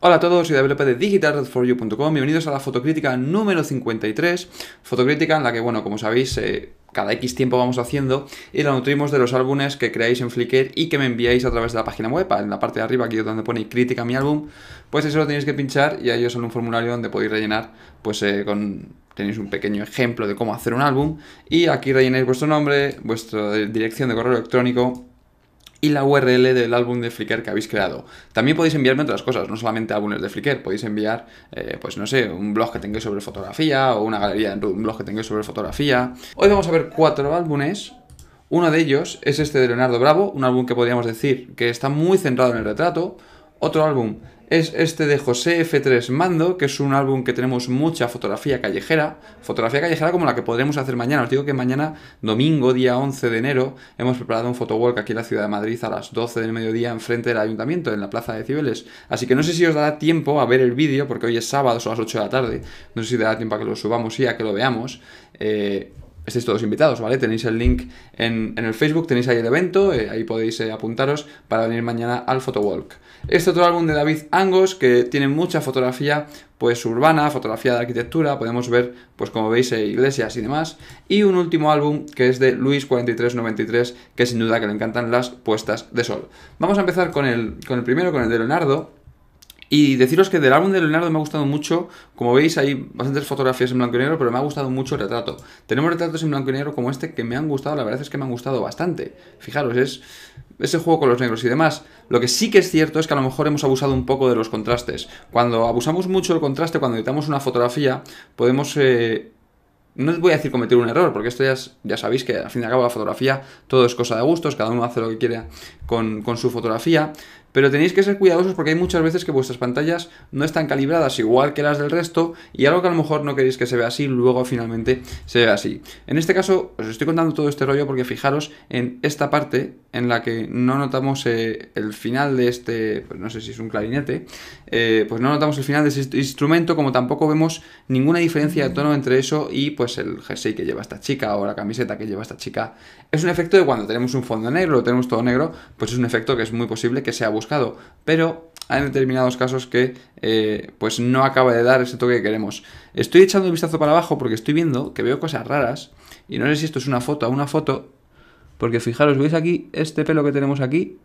Hola a todos, soy David López de digitalredforyou.com. Bienvenidos a la fotocrítica número 53. Fotocrítica en la que, bueno, como sabéis, cada X tiempo vamos haciendo y la nutrimos de los álbumes que creáis en Flickr y que me enviáis a través de la página web. En la parte de arriba, aquí donde pone crítica mi álbum, pues eso lo tenéis que pinchar y ahí os sale un formulario donde podéis rellenar, pues tenéis un pequeño ejemplo de cómo hacer un álbum y aquí rellenáis vuestro nombre, vuestra dirección de correo electrónico y la URL del álbum de Flickr que habéis creado. También podéis enviarme otras cosas, no solamente álbumes de Flickr, podéis enviar, pues no sé, un blog que tengáis sobre fotografía o una galería dentro de un blog que tengáis sobre fotografía. Hoy vamos a ver 4 álbumes. Uno de ellos es este de Leonardo Bravo, un álbum que podríamos decir que está muy centrado en el retrato. Otro álbum es este de José F3 Mando, que es un álbum que tenemos mucha fotografía callejera como la que podremos hacer mañana. Os digo que mañana, domingo, día 11 de enero, hemos preparado un photowalk aquí en la ciudad de Madrid a las 12 del mediodía enfrente del ayuntamiento, en la plaza de Cibeles. Así que no sé si os dará tiempo a ver el vídeo, porque hoy es sábado, son las 8 de la tarde. No sé si dará tiempo a que lo subamos y a que lo veamos. Estáis todos invitados, ¿vale? Tenéis el link en el Facebook, tenéis ahí el evento, ahí podéis apuntaros para venir mañana al photowalk. Este otro álbum de David Angos, que tiene mucha fotografía pues urbana, fotografía de arquitectura, podemos ver, pues como veis, iglesias y demás. Y un último álbum que es de Luis4393, que sin duda que le encantan las puestas de sol. Vamos a empezar con el primero, con el de Leonardo. Y deciros que del álbum de Leonardo me ha gustado mucho, como veis hay bastantes fotografías en blanco y negro, pero me ha gustado mucho el retrato. Tenemos retratos en blanco y negro como este que me han gustado, la verdad es que me han gustado bastante. Fijaros, es ese juego con los negros y demás. Lo que sí que es cierto es que a lo mejor hemos abusado un poco de los contrastes. Cuando abusamos mucho del contraste, cuando editamos una fotografía, podemos... no os voy a decir cometer un error, porque esto ya sabéis que al fin y al cabo la fotografía todo es cosa de gustos, cada uno hace lo que quiere con su fotografía, pero tenéis que ser cuidadosos porque hay muchas veces que vuestras pantallas no están calibradas igual que las del resto y algo que a lo mejor no queréis que se vea así, luego finalmente se ve así. En este caso os estoy contando todo este rollo porque fijaros en esta parte en la que no notamos el final de este, pues no sé si es un clarinete, pues no notamos el final de este instrumento, como tampoco vemos ninguna diferencia de tono entre eso y pues el jersey que lleva esta chica o la camiseta que lleva esta chica. Es un efecto de cuando tenemos un fondo negro o tenemos todo negro, pues es un efecto que es muy posible que sea buscado, pero hay determinados casos que pues no acaba de dar ese toque que queremos. Estoy echando un vistazo para abajo porque estoy viendo que veo cosas raras y no sé si esto es una foto, porque fijaros, ¿veis aquí este pelo que tenemos aquí?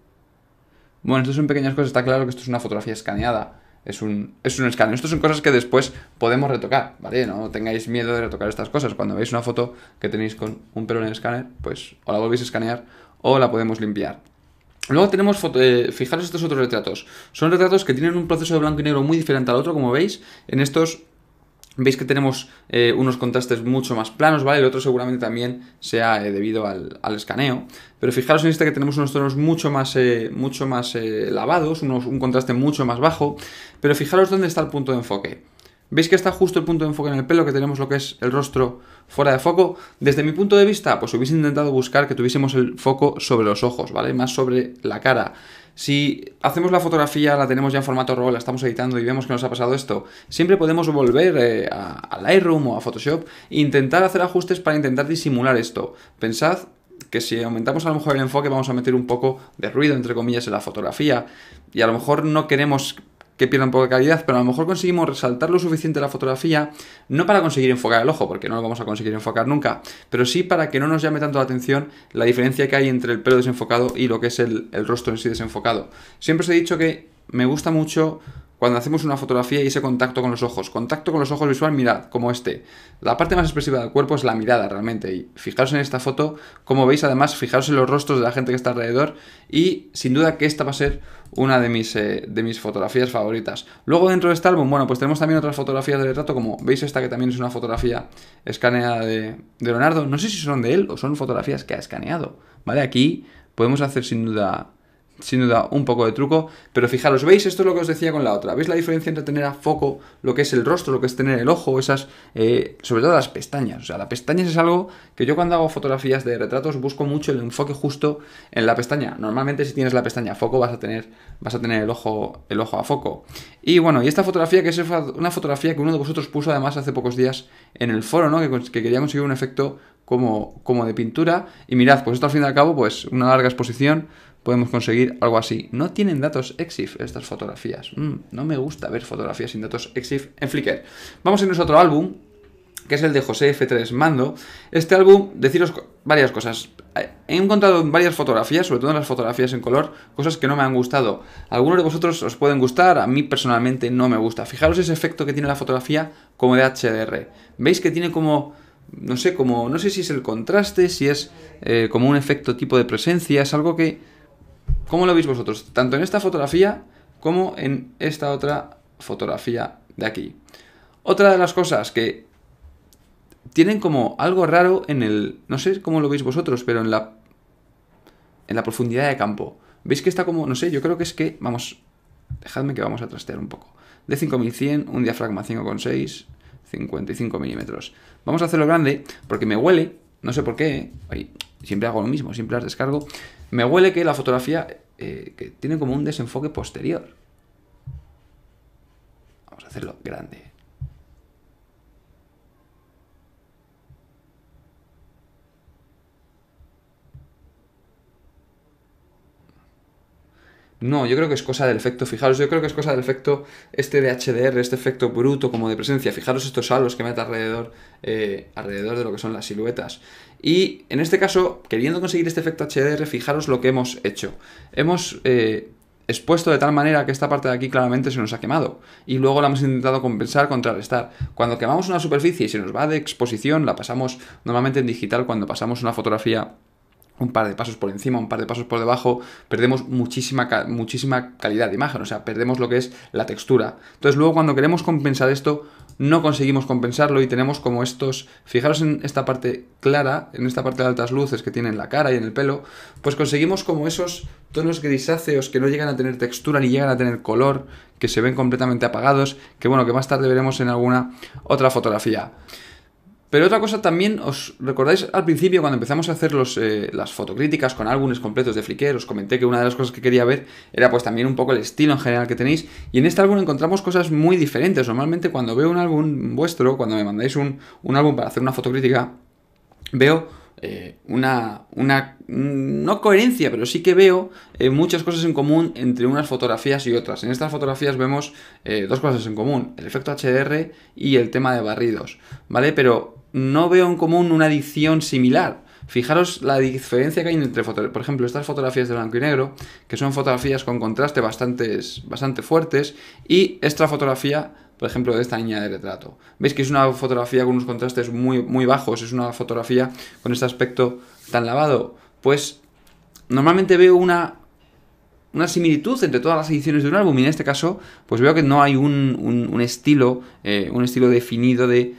Bueno, esto son pequeñas cosas, está claro que esto es una fotografía escaneada. Es un escáner. Estas son cosas que después podemos retocar, ¿vale? No tengáis miedo de retocar estas cosas. Cuando veis una foto que tenéis con un pelo en el escáner, pues o la volvéis a escanear o la podemos limpiar. Luego tenemos, fijaros estos otros retratos. Son retratos que tienen un proceso de blanco y negro muy diferente al otro, como veis. En estos veis que tenemos unos contrastes mucho más planos, ¿vale? El otro seguramente también sea debido al escaneo. Pero fijaros en este que tenemos unos tonos mucho más lavados, un contraste mucho más bajo. Pero fijaros dónde está el punto de enfoque. ¿Veis que está justo el punto de enfoque en el pelo, que tenemos lo que es el rostro fuera de foco? Desde mi punto de vista, pues hubiese intentado buscar que tuviésemos el foco sobre los ojos, ¿vale? Más sobre la cara. Si hacemos la fotografía, la tenemos ya en formato RAW, la estamos editando y vemos que nos ha pasado esto, siempre podemos volver a Lightroom o a Photoshop e intentar hacer ajustes para intentar disimular esto. Pensad que si aumentamos a lo mejor el enfoque vamos a meter un poco de ruido, entre comillas, en la fotografía y a lo mejor no queremos que pierda un poco de calidad, pero a lo mejor conseguimos resaltar lo suficiente la fotografía, no para conseguir enfocar el ojo, porque no lo vamos a conseguir enfocar nunca, pero sí para que no nos llame tanto la atención la diferencia que hay entre el pelo desenfocado y lo que es el rostro en sí desenfocado. Siempre os he dicho que me gusta mucho cuando hacemos una fotografía y ese contacto con los ojos. Contacto con los ojos visual, mirad, como este. La parte más expresiva del cuerpo es la mirada realmente. Y fijaros en esta foto, como veis además, fijaros en los rostros de la gente que está alrededor. Y sin duda que esta va a ser una de mis fotografías favoritas. Luego dentro de este álbum, bueno, pues tenemos también otras fotografías de retrato, como veis esta que también es una fotografía escaneada de Leonardo. No sé si son de él o son fotografías que ha escaneado, ¿vale? Aquí podemos hacer sin duda un poco de truco, pero fijaros, ¿veis? Esto es lo que os decía con la otra. ¿Veis la diferencia entre tener a foco lo que es el rostro, lo que es tener el ojo, esas, sobre todo las pestañas? O sea, las pestañas es algo que yo cuando hago fotografías de retratos busco mucho el enfoque justo en la pestaña. Normalmente si tienes la pestaña a foco vas a tener el ojo a foco. Y bueno, y esta fotografía que es una fotografía que uno de vosotros puso además hace pocos días en el foro, ¿no? Que quería conseguir un efecto como de pintura. Y mirad, pues esto al fin y al cabo, pues una larga exposición, podemos conseguir algo así. No tienen datos EXIF estas fotografías. No me gusta ver fotografías sin datos EXIF en Flickr. Vamos a irnos a otro álbum, que es el de José F3 Mando. Este álbum, deciros varias cosas. He encontrado en varias fotografías, sobre todo en las fotografías en color, cosas que no me han gustado. Algunos de vosotros os pueden gustar, a mí personalmente no me gusta. Fijaros ese efecto que tiene la fotografía como de HDR. ¿Veis que tiene como, no sé si es el contraste, si es como un efecto tipo de presencia? Es algo que, ¿cómo lo veis vosotros? Tanto en esta fotografía como en esta otra fotografía de aquí. Otra de las cosas que tienen como algo raro en el... No sé cómo lo veis vosotros, pero en la profundidad de campo. ¿Veis que está como... No sé, yo creo que es que... Vamos, dejadme que vamos a trastear un poco. De 5100, un diafragma 5,6, 55 milímetros. Vamos a hacerlo grande porque me huele, no sé por qué, siempre hago lo mismo, siempre las descargo. Me huele que la fotografía que tiene como un desenfoque posterior. Vamos a hacerlo grande. No, yo creo que es cosa del efecto, fijaros, yo creo que es cosa del efecto este de HDR, este efecto bruto como de presencia. Fijaros estos halos que mete alrededor de lo que son las siluetas. Y en este caso, queriendo conseguir este efecto HDR, fijaros lo que hemos hecho. Hemos expuesto de tal manera que esta parte de aquí claramente se nos ha quemado. Y luego la hemos intentado compensar, contrarrestar. Cuando quemamos una superficie y se nos va de exposición, la pasamos normalmente en digital cuando pasamos una fotografía un par de pasos por encima, un par de pasos por debajo, perdemos muchísima calidad de imagen, o sea, perdemos lo que es la textura. Entonces luego cuando queremos compensar esto, no conseguimos compensarlo y tenemos como estos, fijaros en esta parte clara, en esta parte de altas luces que tiene en la cara y en el pelo, pues conseguimos como esos tonos grisáceos que no llegan a tener textura ni llegan a tener color, que se ven completamente apagados, que bueno, que más tarde veremos en alguna otra fotografía. Pero otra cosa también, ¿os recordáis al principio cuando empezamos a hacer las fotocríticas con álbumes completos de Flickr? Os comenté que una de las cosas que quería ver era pues también un poco el estilo en general que tenéis. Y en este álbum encontramos cosas muy diferentes. Normalmente cuando veo un álbum vuestro, cuando me mandáis un álbum para hacer una fotocrítica, veo no coherencia, pero sí que veo muchas cosas en común entre unas fotografías y otras. En estas fotografías vemos dos cosas en común, el efecto HDR y el tema de barridos, ¿vale? Pero no veo en común una edición similar. Fijaros la diferencia que hay entre por ejemplo, estas fotografías de blanco y negro, que son fotografías con contraste bastante fuertes, y esta fotografía, por ejemplo, de esta niña de retrato. ¿Veis que es una fotografía con unos contrastes muy bajos? Es una fotografía con este aspecto tan lavado. Pues normalmente veo una similitud entre todas las ediciones de un álbum, y en este caso pues veo que no hay un estilo definido de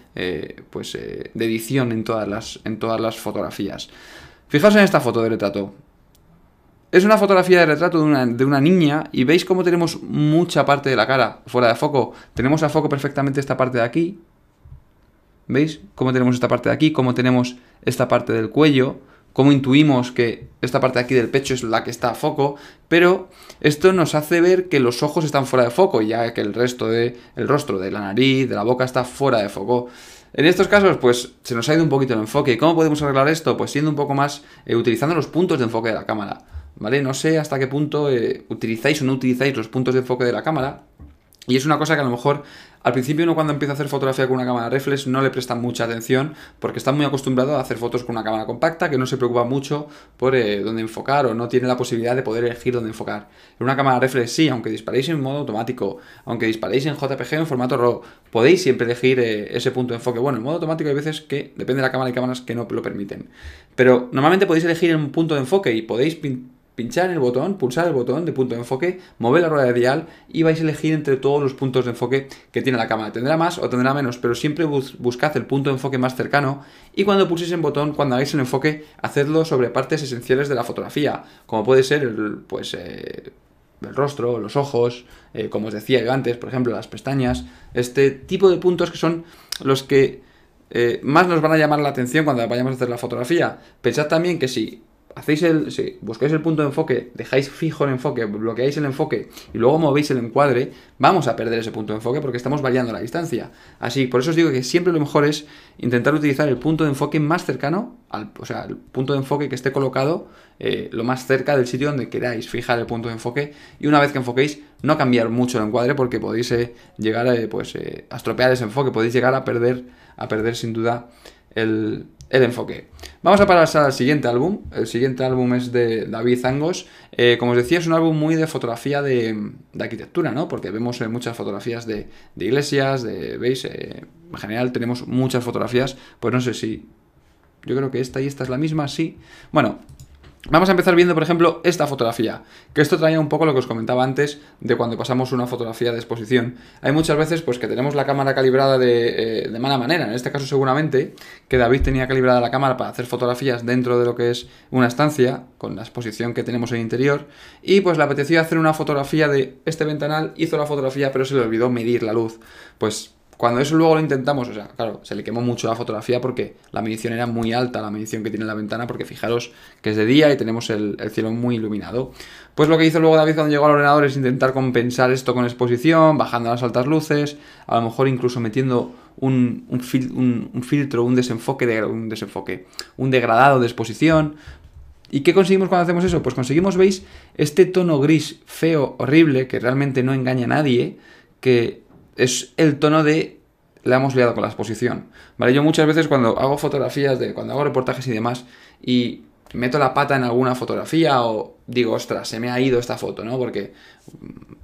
edición en todas las fotografías. Fijaos en esta foto de retrato. Es una fotografía de retrato de una niña y veis cómo tenemos mucha parte de la cara fuera de foco. Tenemos a foco perfectamente esta parte de aquí. ¿Veis cómo tenemos esta parte de aquí? Cómo tenemos esta parte del cuello. Cómo intuimos que esta parte de aquí del pecho es la que está a foco. Pero esto nos hace ver que los ojos están fuera de foco, ya que el resto del rostro, de la nariz, de la boca está fuera de foco. En estos casos, pues, se nos ha ido un poquito el enfoque. ¿Cómo podemos arreglar esto? Pues siendo un poco más, utilizando los puntos de enfoque de la cámara. ¿Vale? No sé hasta qué punto utilizáis o no utilizáis los puntos de enfoque de la cámara. Y es una cosa que a lo mejor al principio uno cuando empieza a hacer fotografía con una cámara reflex no le presta mucha atención porque está muy acostumbrado a hacer fotos con una cámara compacta que no se preocupa mucho por dónde enfocar o no tiene la posibilidad de poder elegir dónde enfocar. En una cámara reflex sí, aunque disparéis en modo automático, aunque disparéis en JPG o en formato RAW, podéis siempre elegir ese punto de enfoque. Bueno, en modo automático hay veces que depende de la cámara, hay cámaras que no lo permiten. Pero normalmente podéis elegir un punto de enfoque y podéis pinchar en el botón, pulsar el botón de punto de enfoque, mover la rueda de dial y vais a elegir entre todos los puntos de enfoque que tiene la cámara. Tendrá más o tendrá menos, pero siempre buscad el punto de enfoque más cercano y cuando pulséis el botón, cuando hagáis el enfoque, hacedlo sobre partes esenciales de la fotografía, como puede ser el rostro, los ojos, como os decía yo antes, por ejemplo, las pestañas, este tipo de puntos que son los que más nos van a llamar la atención cuando vayamos a hacer la fotografía. Pensad también que si si buscáis el punto de enfoque, dejáis fijo el enfoque, bloqueáis el enfoque y luego movéis el encuadre, vamos a perder ese punto de enfoque porque estamos variando la distancia. Así, por eso os digo que siempre lo mejor es intentar utilizar el punto de enfoque más cercano, o sea, el punto de enfoque que esté colocado lo más cerca del sitio donde queráis fijar el punto de enfoque, y una vez que enfoquéis, no cambiar mucho el encuadre porque podéis llegar a estropear ese enfoque, podéis llegar a perder sin duda el enfoque. Vamos a pasar al siguiente álbum. El siguiente álbum es de David Zangos. Como os decía, es un álbum muy de fotografía de arquitectura, ¿no? Porque vemos muchas fotografías de iglesias, ¿veis? En general tenemos muchas fotografías. Pues no sé si... Yo creo que esta y esta es la misma, sí. Bueno, vamos a empezar viendo, por ejemplo, esta fotografía, que esto traía un poco lo que os comentaba antes de cuando pasamos una fotografía de exposición. Hay muchas veces pues que tenemos la cámara calibrada de mala manera. En este caso seguramente que David tenía calibrada la cámara para hacer fotografías dentro de lo que es una estancia, con la exposición que tenemos en el interior, y pues le apeteció hacer una fotografía de este ventanal, hizo la fotografía pero se le olvidó medir la luz. Pues cuando eso luego lo intentamos, o sea, claro, se le quemó mucho la fotografía porque la medición era muy alta, la medición que tiene la ventana, porque fijaros que es de día y tenemos el cielo muy iluminado. Pues lo que hizo luego David cuando llegó al ordenador es intentar compensar esto con exposición, bajando las altas luces, a lo mejor incluso metiendo un filtro, un degradado de exposición. ¿Y qué conseguimos cuando hacemos eso? Pues conseguimos, ¿veis? Este tono gris feo, horrible, que realmente no engaña a nadie, que es el tono de la hemos liado con la exposición, ¿vale? Yo muchas veces cuando hago fotografías, cuando hago reportajes y demás, y meto la pata en alguna fotografía o digo, ostras, se me ha ido esta foto, ¿no? Porque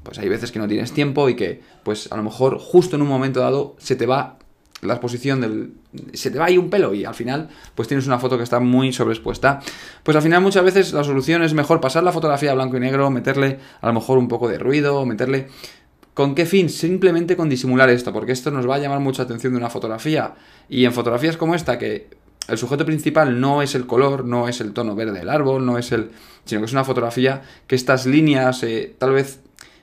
pues hay veces que no tienes tiempo y que pues a lo mejor justo en un momento dado se te va la exposición se te va ahí un pelo y al final pues tienes una foto que está muy sobreexpuesta. Pues al final muchas veces la solución es mejor pasar la fotografía a blanco y negro, meterle a lo mejor un poco de ruido, meterle... ¿Con qué fin? Simplemente con disimular esto, porque esto nos va a llamar mucha atención de una fotografía. Y en fotografías como esta, que el sujeto principal no es el color, no es el tono verde del árbol, sino que es una fotografía que estas líneas, tal vez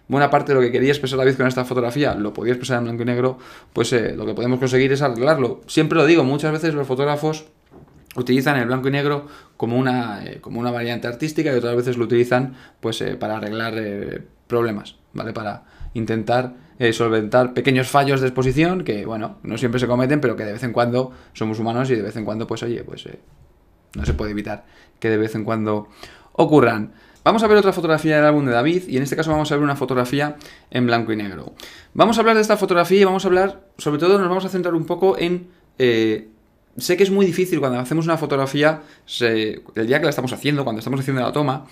buena parte de lo que quería expresar David con esta fotografía lo podía expresar en blanco y negro, pues lo que podemos conseguir es arreglarlo. Siempre lo digo, muchas veces los fotógrafos utilizan el blanco y negro como una variante artística y otras veces lo utilizan pues para arreglar problemas, ¿vale? Para intentar solventar pequeños fallos de exposición que, bueno, no siempre se cometen, pero que de vez en cuando somos humanos y de vez en cuando, pues oye, pues no se puede evitar que de vez en cuando ocurran. Vamos a ver otra fotografía del álbum de David y en este caso vamos a ver una fotografía en blanco y negro. Vamos a hablar de esta fotografía y vamos a hablar, sobre todo nos vamos a centrar un poco en... sé que es muy difícil cuando hacemos una fotografía, el día que la estamos haciendo, cuando estamos haciendo la toma,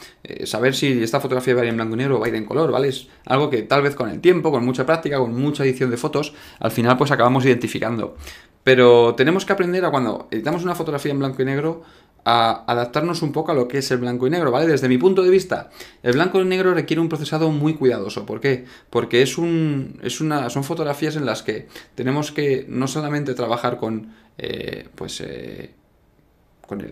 saber si esta fotografía va a ir en blanco y negro o va a ir en color, ¿vale? Es algo que tal vez con el tiempo, con mucha práctica, con mucha edición de fotos, al final pues acabamos identificando. Pero tenemos que aprender a cuando editamos una fotografía en blanco y negro a adaptarnos un poco a lo que es el blanco y negro, ¿vale? Desde mi punto de vista, el blanco y negro requiere un procesado muy cuidadoso. ¿Por qué? Porque son fotografías en las que tenemos que no solamente trabajar con el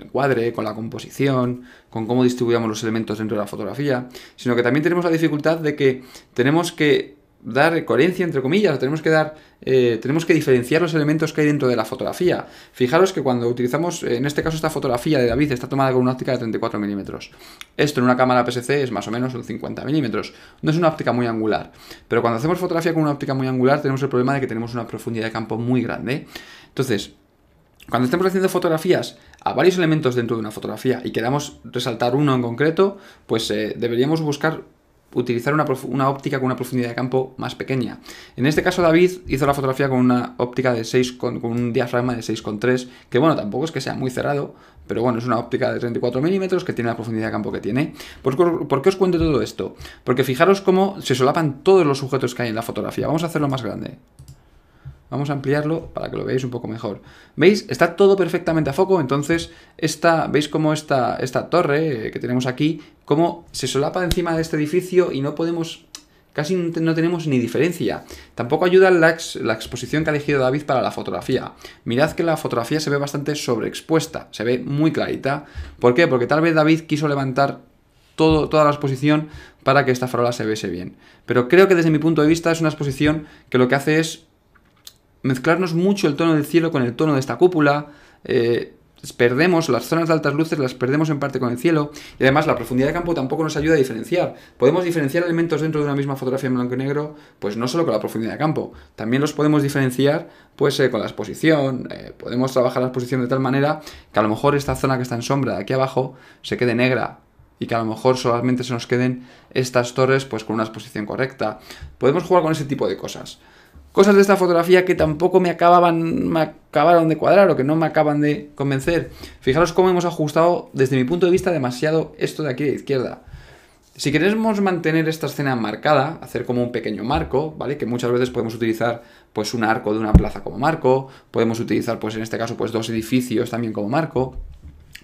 encuadre, con la composición, con cómo distribuimos los elementos dentro de la fotografía, sino que también tenemos la dificultad de que tenemos que dar coherencia, entre comillas, tenemos que diferenciar los elementos que hay dentro de la fotografía. Fijaros que cuando utilizamos, en este caso esta fotografía de David está tomada con una óptica de 34 milímetros. Esto en una cámara PSC es más o menos un 50 milímetros. No es una óptica muy angular, pero cuando hacemos fotografía con una óptica muy angular tenemos el problema de que tenemos una profundidad de campo muy grande. Entonces, cuando estemos haciendo fotografías a varios elementos dentro de una fotografía y queramos resaltar uno en concreto, pues deberíamos utilizar una óptica con una profundidad de campo más pequeña. En este caso David hizo la fotografía con una óptica de 6 con un diafragma de 6,3, que bueno, tampoco es que sea muy cerrado, pero bueno, es una óptica de 34 milímetros que tiene la profundidad de campo que tiene. ¿Por qué os cuento todo esto? Porque fijaros cómo se solapan todos los sujetos que hay en la fotografía. Vamos a hacerlo más grande. Vamos a ampliarlo para que lo veáis un poco mejor. ¿Veis? Está todo perfectamente a foco, entonces ¿veis cómo esta torre que tenemos aquí, cómo se solapa encima de este edificio y casi no tenemos ni diferencia? Tampoco ayuda la exposición que ha elegido David para la fotografía. Mirad que la fotografía se ve bastante sobreexpuesta, se ve muy clarita. ¿Por qué? Porque tal vez David quiso levantar toda la exposición para que esta farola se viese bien. Pero creo que desde mi punto de vista es una exposición que lo que hace es mezclarnos mucho el tono del cielo con el tono de esta cúpula. perdemos las zonas de altas luces, las perdemos en parte con el cielo, y además la profundidad de campo tampoco nos ayuda a diferenciar. Podemos diferenciar elementos dentro de una misma fotografía en blanco y negro, pues no solo con la profundidad de campo, también los podemos diferenciar pues con la exposición. Podemos trabajar la exposición de tal manera que a lo mejor esta zona que está en sombra de aquí abajo se quede negra, y que a lo mejor solamente se nos queden estas torres pues con una exposición correcta. Podemos jugar con ese tipo de cosas. Cosas de esta fotografía que tampoco me acabaron de cuadrar o que no me acaban de convencer. Fijaros cómo hemos ajustado, desde mi punto de vista, demasiado esto de aquí de izquierda. Si queremos mantener esta escena marcada, hacer como un pequeño marco, ¿vale? Que muchas veces podemos utilizar pues un arco de una plaza como marco, podemos utilizar pues en este caso pues dos edificios también como marco.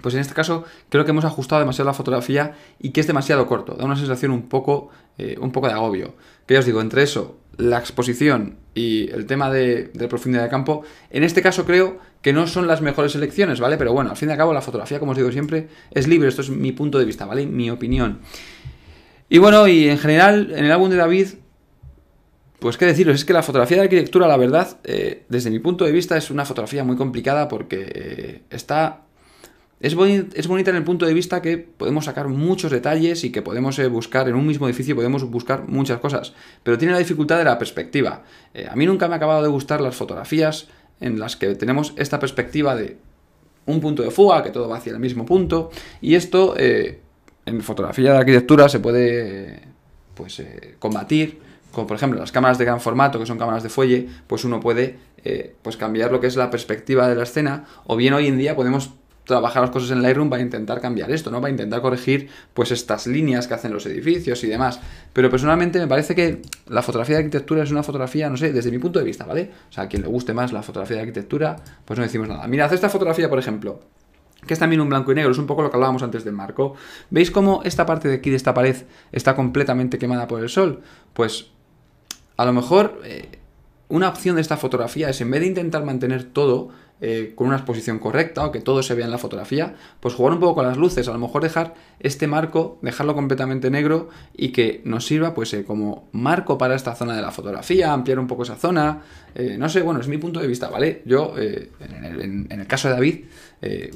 Pues en este caso creo que hemos ajustado demasiado la fotografía y que es demasiado corto, da una sensación un poco de agobio. Que ya os digo, entre eso, la exposición y el tema de profundidad de campo, en este caso creo que no son las mejores elecciones, ¿vale? Pero bueno, al fin y al cabo la fotografía, como os digo siempre, es libre, esto es mi punto de vista, ¿vale? Mi opinión. Y bueno, y en general, en el álbum de David, pues qué deciros, es que la fotografía de arquitectura, la verdad, desde mi punto de vista es una fotografía muy complicada porque es bonita en el punto de vista que podemos sacar muchos detalles y que podemos buscar en un mismo edificio, podemos buscar muchas cosas, pero tiene la dificultad de la perspectiva. A mí nunca me ha acabado de gustar las fotografías en las que tenemos esta perspectiva de un punto de fuga, que todo va hacia el mismo punto, y esto en fotografía de arquitectura se puede combatir, como por ejemplo las cámaras de gran formato, que son cámaras de fuelle, pues uno puede pues cambiar lo que es la perspectiva de la escena, o bien hoy en día podemos trabajar las cosas en Lightroom para intentar cambiar esto, ¿no? Para intentar corregir pues estas líneas que hacen los edificios y demás. Pero personalmente me parece que la fotografía de arquitectura es una fotografía, no sé, desde mi punto de vista, ¿vale? O sea, a quien le guste más la fotografía de arquitectura, pues no decimos nada. Mirad esta fotografía, por ejemplo, que es también un blanco y negro, es un poco lo que hablábamos antes del marco. ¿Veis cómo esta parte de aquí de esta pared está completamente quemada por el sol? Pues a lo mejor una opción de esta fotografía es, en vez de intentar mantener todo con una exposición correcta o que todo se vea en la fotografía, pues jugar un poco con las luces, a lo mejor dejar este marco, dejarlo completamente negro y que nos sirva pues como marco para esta zona de la fotografía, ampliar un poco esa zona, no sé, bueno, es mi punto de vista, ¿vale? Yo, en el caso de David,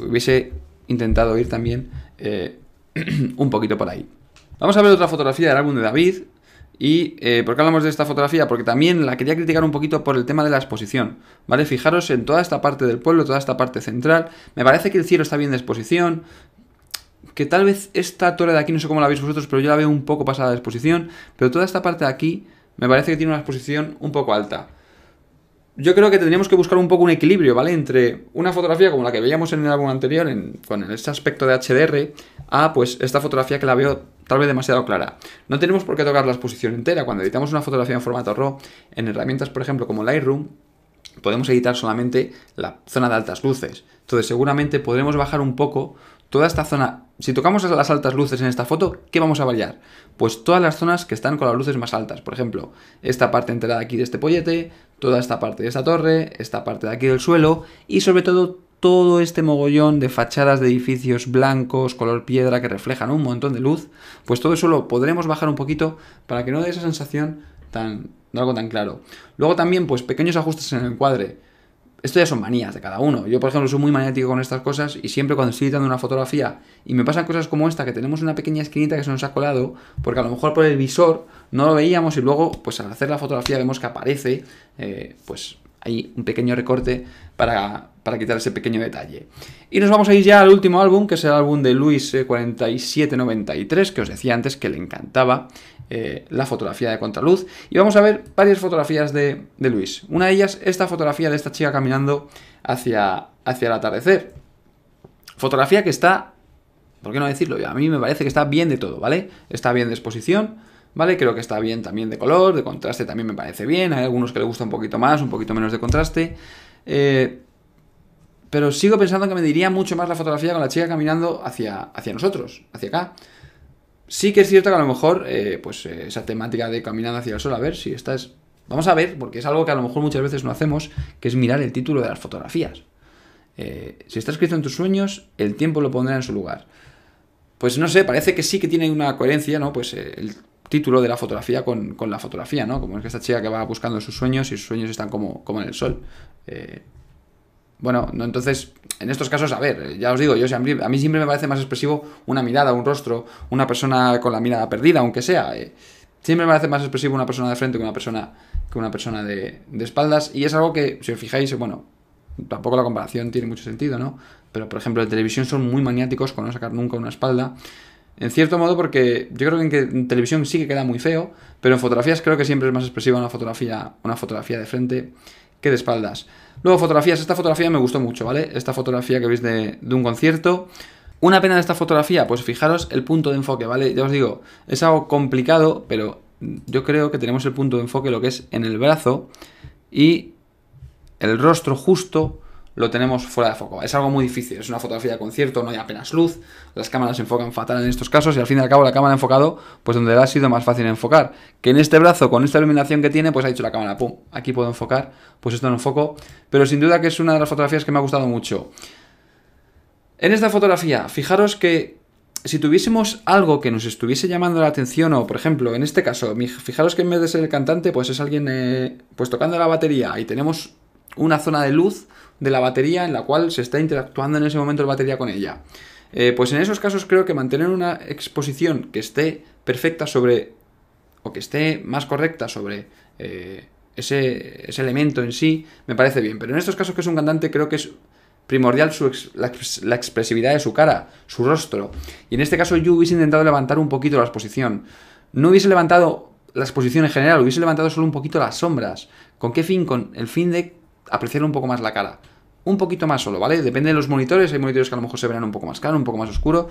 hubiese intentado ir también un poquito por ahí. Vamos a ver otra fotografía del álbum de David. ¿Y por qué hablamos de esta fotografía? Porque también la quería criticar un poquito por el tema de la exposición, ¿vale? Fijaros en toda esta parte del pueblo, toda esta parte central. Me parece que el cielo está bien de exposición, que tal vez esta torre de aquí, no sé cómo la veis vosotros, pero yo la veo un poco pasada de exposición, pero toda esta parte de aquí me parece que tiene una exposición un poco alta. Yo creo que tendríamos que buscar un poco un equilibrio, ¿vale? Entre una fotografía como la que veíamos en el álbum anterior, con ese aspecto de HDR, a pues esta fotografía que la veo tal vez demasiado clara. No tenemos por qué tocar la exposición entera. Cuando editamos una fotografía en formato RAW, en herramientas, por ejemplo, como Lightroom, podemos editar solamente la zona de altas luces. Entonces, seguramente podremos bajar un poco toda esta zona. Si tocamos las altas luces en esta foto, ¿qué vamos a variar? Pues todas las zonas que están con las luces más altas. Por ejemplo, esta parte entera de aquí de este pollete, toda esta parte de esta torre, esta parte de aquí del suelo y sobre todo este mogollón de fachadas de edificios blancos, color piedra, que reflejan un montón de luz, pues todo eso lo podremos bajar un poquito para que no dé esa sensación de algo tan claro. Luego también, pues pequeños ajustes en el encuadre. Esto ya son manías de cada uno. Yo, por ejemplo, soy muy maniático con estas cosas y siempre cuando estoy editando una fotografía y me pasan cosas como esta, que tenemos una pequeña esquinita que se nos ha colado, porque a lo mejor por el visor no lo veíamos y luego, pues al hacer la fotografía vemos que aparece, pues hay un pequeño recorte para quitar ese pequeño detalle. Y nos vamos a ir ya al último álbum, que es el álbum de Luis 4793, que os decía antes que le encantaba la fotografía de contraluz. Y vamos a ver varias fotografías de Luis. Una de ellas, esta fotografía de esta chica caminando hacia el atardecer. Fotografía que está, ¿por qué no decirlo? A mí me parece que está bien de todo, ¿vale? Está bien de exposición, ¿vale? Creo que está bien también de color, de contraste también me parece bien. Hay algunos que le gusta un poquito más, un poquito menos de contraste. Pero sigo pensando que me diría mucho más la fotografía con la chica caminando hacia nosotros, hacia acá. Sí que es cierto que a lo mejor, esa temática de caminando hacia el sol, a ver si esta es... Vamos a ver, porque es algo que a lo mejor muchas veces no hacemos, que es mirar el título de las fotografías. Si está escrito en tus sueños, el tiempo lo pondrá en su lugar. Pues no sé, parece que sí que tiene una coherencia, ¿no? Pues el título de la fotografía con la fotografía, ¿no? Como es que esta chica que va buscando sus sueños y sus sueños están como en el sol. Bueno, no, entonces, en estos casos, a ver, ya os digo, a mí siempre me parece más expresivo una mirada, un rostro, una persona con la mirada perdida, aunque sea. Siempre me parece más expresivo una persona de frente que una persona de espaldas. Y es algo que, si os fijáis, bueno, tampoco la comparación tiene mucho sentido, ¿no? Pero, por ejemplo, en televisión son muy maniáticos con no sacar nunca una espalda. En cierto modo, porque yo creo que en televisión sí que queda muy feo, pero en fotografías creo que siempre es más expresiva una fotografía de frente que de espaldas. Luego, fotografías. Esta fotografía me gustó mucho, ¿vale? Esta fotografía que veis de un concierto. Una pena de esta fotografía, pues fijaros el punto de enfoque, ¿vale? Ya os digo, es algo complicado, pero yo creo que tenemos el punto de enfoque lo que es en el brazo y el rostro justo lo tenemos fuera de foco. Es algo muy difícil, es una fotografía de concierto, no hay apenas luz, las cámaras se enfocan fatal en estos casos y al fin y al cabo la cámara ha enfocado pues donde le ha sido más fácil enfocar. Que en este brazo, con esta iluminación que tiene, pues ha dicho la cámara, pum, aquí puedo enfocar, pues esto no enfoco, pero sin duda que es una de las fotografías que me ha gustado mucho. En esta fotografía, fijaros que si tuviésemos algo que nos estuviese llamando la atención, o por ejemplo, en este caso, fijaros que en vez de ser el cantante, pues es alguien pues tocando la batería y tenemos una zona de luz de la batería en la cual se está interactuando en ese momento la batería con ella. Pues en esos casos creo que mantener una exposición que esté perfecta sobre, o que esté más correcta sobre ese elemento en sí, me parece bien. Pero en estos casos que es un cantante creo que es primordial la expresividad de su cara, su rostro. Y en este caso yo hubiese intentado levantar un poquito la exposición. No hubiese levantado la exposición en general, hubiese levantado solo un poquito las sombras. ¿Con qué fin? Con el fin de apreciar un poco más la cara. Un poquito más solo, ¿vale? Depende de los monitores, hay monitores que a lo mejor se verán un poco más claro, un poco más oscuro.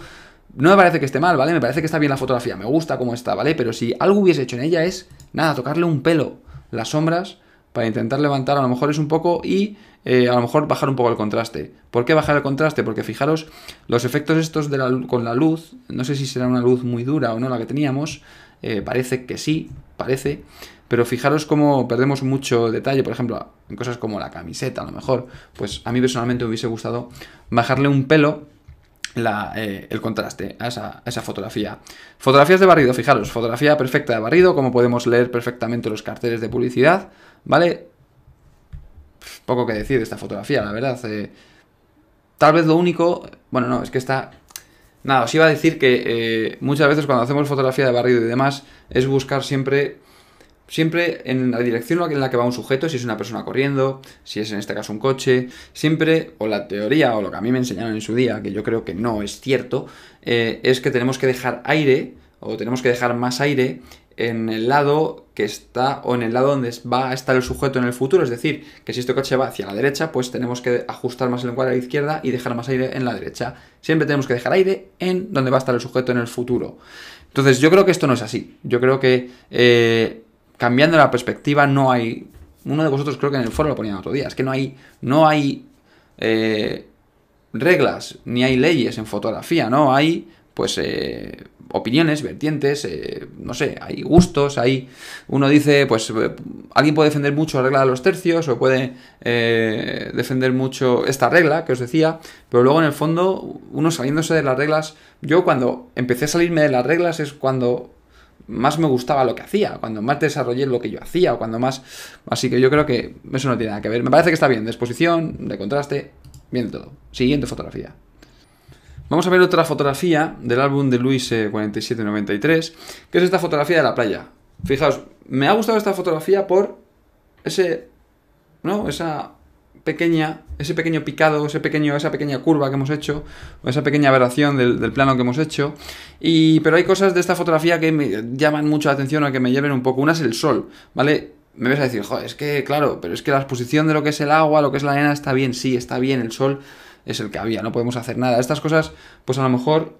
No me parece que esté mal, ¿vale? Me parece que está bien la fotografía, me gusta cómo está, ¿vale? Pero si algo hubiese hecho en ella es, nada, tocarle un pelo las sombras para intentar levantar, a lo mejor es un poco y a lo mejor bajar un poco el contraste. ¿Por qué bajar el contraste? Porque fijaros, los efectos estos con la luz, no sé si será una luz muy dura o no la que teníamos, parece que sí, parece, pero fijaros cómo perdemos mucho detalle, por ejemplo, en cosas como la camiseta, a lo mejor, pues a mí personalmente me hubiese gustado bajarle un pelo el contraste a esa fotografía. Fotografías de barrido, fijaros, fotografía perfecta de barrido, como podemos leer perfectamente los carteles de publicidad, ¿vale? Poco que decir de esta fotografía, la verdad. Tal vez lo único, bueno, no, es que está... Nada, os iba a decir que muchas veces cuando hacemos fotografía de barrido y demás, es buscar siempre en la dirección en la que va un sujeto, si es una persona corriendo, si es en este caso un coche, siempre, o la teoría, o lo que a mí me enseñaron en su día, que yo creo que no es cierto, es que tenemos que dejar aire, o tenemos que dejar más aire en el lado que está, o en el lado donde va a estar el sujeto en el futuro, es decir, que si este coche va hacia la derecha, pues tenemos que ajustar más el encuadre a la izquierda y dejar más aire en la derecha. Siempre tenemos que dejar aire en donde va a estar el sujeto en el futuro. Entonces, yo creo que esto no es así. Yo creo que cambiando la perspectiva no hay... Uno de vosotros creo que en el foro lo ponía otro día. Es que no hay reglas, ni hay leyes en fotografía, ¿no? Hay, pues, opiniones, vertientes, no sé, hay gustos, hay... Uno dice, pues, alguien puede defender mucho la regla de los tercios o puede defender mucho esta regla que os decía, pero luego en el fondo, uno saliéndose de las reglas... Yo cuando empecé a salirme de las reglas es cuando más me gustaba lo que hacía, cuando más desarrollé lo que yo hacía, o cuando más... Así que yo creo que eso no tiene nada que ver. Me parece que está bien, de exposición, de contraste, bien de todo. Siguiente fotografía. Vamos a ver otra fotografía del álbum de Luis 4793, que es esta fotografía de la playa. Fijaos, me ha gustado esta fotografía por ese pequeño picado, esa pequeña curva que hemos hecho, o esa pequeña aberración del plano que hemos hecho. Pero hay cosas de esta fotografía que me llaman mucho la atención o que me lleven un poco. Una es el sol, ¿vale? Me vas a decir, joder, es que claro, pero es que la exposición de lo que es el agua, lo que es la arena está bien, sí, está bien, el sol es el que había, no podemos hacer nada. Estas cosas, pues a lo mejor...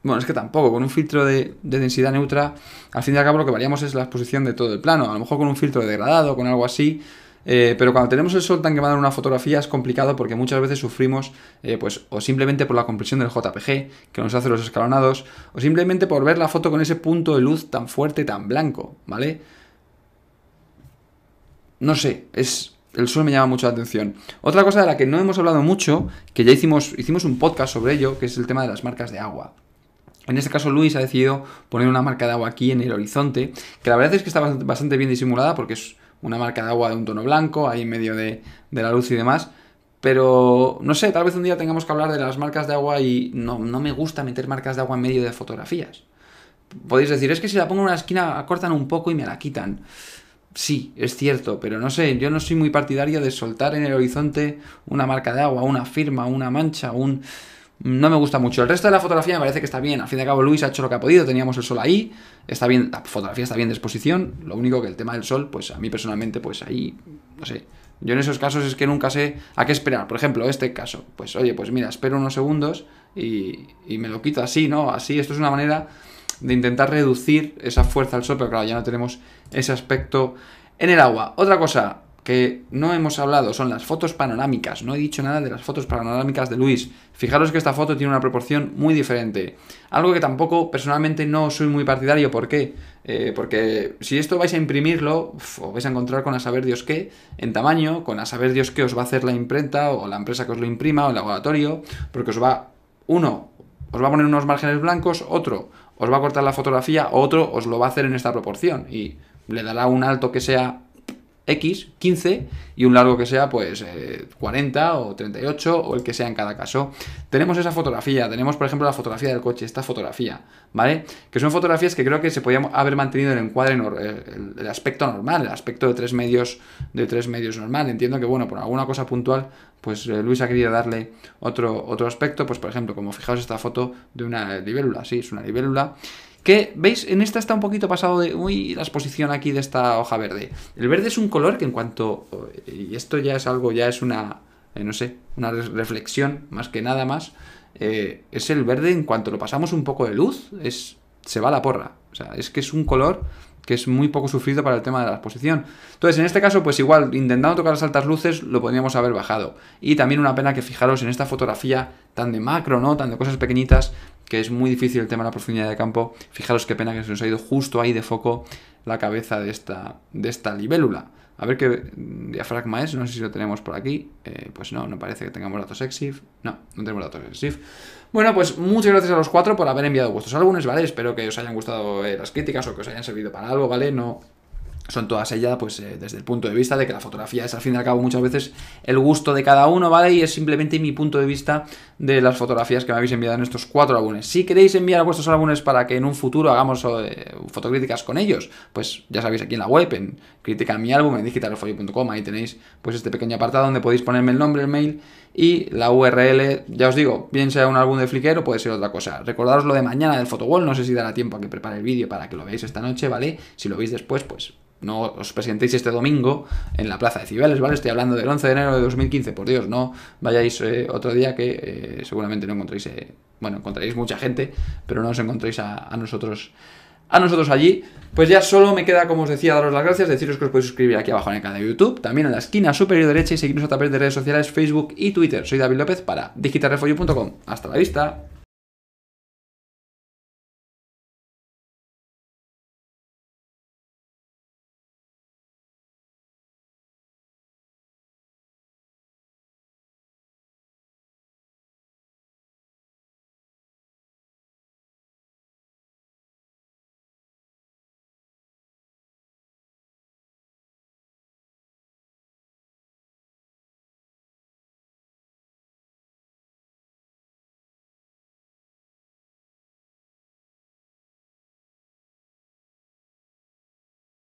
Bueno, es que tampoco, con un filtro de densidad neutra, al fin y al cabo lo que variamos es la exposición de todo el plano. A lo mejor con un filtro de degradado, con algo así... pero cuando tenemos el sol tan quemado en una fotografía es complicado porque muchas veces sufrimos pues o simplemente por la compresión del JPG que nos hace los escalonados, o simplemente por ver la foto con ese punto de luz tan fuerte, tan blanco, ¿vale? No sé, el sol me llama mucho la atención. Otra cosa de la que no hemos hablado mucho, que ya hicimos un podcast sobre ello, que es el tema de las marcas de agua. En este caso Luis ha decidido poner una marca de agua aquí en el horizonte, que la verdad es que está bastante bien disimulada porque es una marca de agua de un tono blanco, ahí en medio de la luz y demás, Pero, no sé, tal vez un día tengamos que hablar de las marcas de agua y no me gusta meter marcas de agua en medio de fotografías. Podéis decir, es que si la pongo en una esquina cortan un poco y me la quitan. Sí, es cierto, pero no sé, yo no soy muy partidario de soltar en el horizonte una marca de agua, una firma, una mancha, No me gusta mucho. El resto de la fotografía me parece que está bien. Al fin y al cabo Luis ha hecho lo que ha podido, teníamos el sol ahí, está bien, la fotografía está bien de exposición, lo único que el tema del sol, pues a mí personalmente, pues ahí, no sé. Yo en esos casos es que nunca sé a qué esperar. Por ejemplo, este caso, pues oye, pues mira, espero unos segundos y me lo quito así, ¿no? Así, esto es una manera de intentar reducir esa fuerza al sol, pero claro, ya no tenemos ese aspecto en el agua. Otra cosa que no hemos hablado son las fotos panorámicas. No he dicho nada de las fotos panorámicas de Luis. Fijaros que esta foto tiene una proporción muy diferente. Algo que tampoco personalmente no soy muy partidario. ¿Por qué? Porque si esto vais a imprimirlo, os vais a encontrar con a saber Dios qué en tamaño, con a saber Dios qué os va a hacer la imprenta o la empresa que os lo imprima o el laboratorio, porque os va a poner unos márgenes blancos, otro os va a cortar la fotografía, otro os lo va a hacer en esta proporción y le dará un alto que sea X, 15, y un largo que sea pues 40 o 38 o el que sea en cada caso. Tenemos esa fotografía, tenemos por ejemplo la fotografía del coche, esta fotografía, ¿vale? Que son fotografías que creo que se podía haber mantenido el encuadre, el aspecto normal, el aspecto de tres medios normal. Entiendo que bueno, por alguna cosa puntual pues Luis ha querido darle otro aspecto, pues por ejemplo, como fijaos esta foto de una libélula, sí, es una libélula. Que, ¿veis? En esta está un poquito pasado de... Uy, la exposición aquí de esta hoja verde. El verde es un color que en cuanto... Y esto ya es algo, ya es una... no sé, una reflexión, más que nada más. Es el verde, en cuanto lo pasamos un poco de luz, se va a la porra. O sea, es que es un color que es muy poco sufrido para el tema de la exposición. Entonces, en este caso, pues igual, intentando tocar las altas luces, lo podríamos haber bajado. Y también una pena que fijaros en esta fotografía tan de macro, ¿no? Tan de cosas pequeñitas, que es muy difícil el tema de la profundidad de campo. Fijaros qué pena que se nos ha ido justo ahí de foco la cabeza de esta libélula. A ver qué diafragma es, no sé si lo tenemos por aquí. Pues no parece que tengamos datos EXIF. No tenemos datos EXIF. Bueno, pues muchas gracias a los 4 por haber enviado vuestros álbumes, ¿vale? Espero que os hayan gustado las críticas o que os hayan servido para algo, ¿vale? No son todas ellas, pues desde el punto de vista de que la fotografía es al fin y al cabo muchas veces el gusto de cada uno, ¿vale? Y es simplemente mi punto de vista de las fotografías que me habéis enviado en estos 4 álbumes. Si queréis enviar vuestros álbumes para que en un futuro hagamos fotocríticas con ellos, pues ya sabéis, aquí en la web, en Critica mi álbum, en digitalrefolio.com, ahí tenéis pues este pequeño apartado donde podéis ponerme el nombre, el mail y la URL. Ya os digo, bien sea un álbum de Flickr o puede ser otra cosa. Recordaros lo de mañana del Photowall, no sé si dará tiempo a que prepare el vídeo para que lo veáis esta noche, ¿vale? Si lo veis después, pues no os presentéis este domingo en la Plaza de Cibeles, ¿vale? Estoy hablando del 11 de enero de 2015, por Dios, no vayáis otro día que seguramente no encontréis, encontraréis mucha gente, pero no os encontréis a nosotros allí. Pues ya solo me queda, como os decía, daros las gracias, deciros que os podéis suscribir aquí abajo en el canal de YouTube, también en la esquina superior derecha y seguirnos a través de redes sociales, Facebook y Twitter. Soy David López para digitalrefolio.com. Hasta la vista.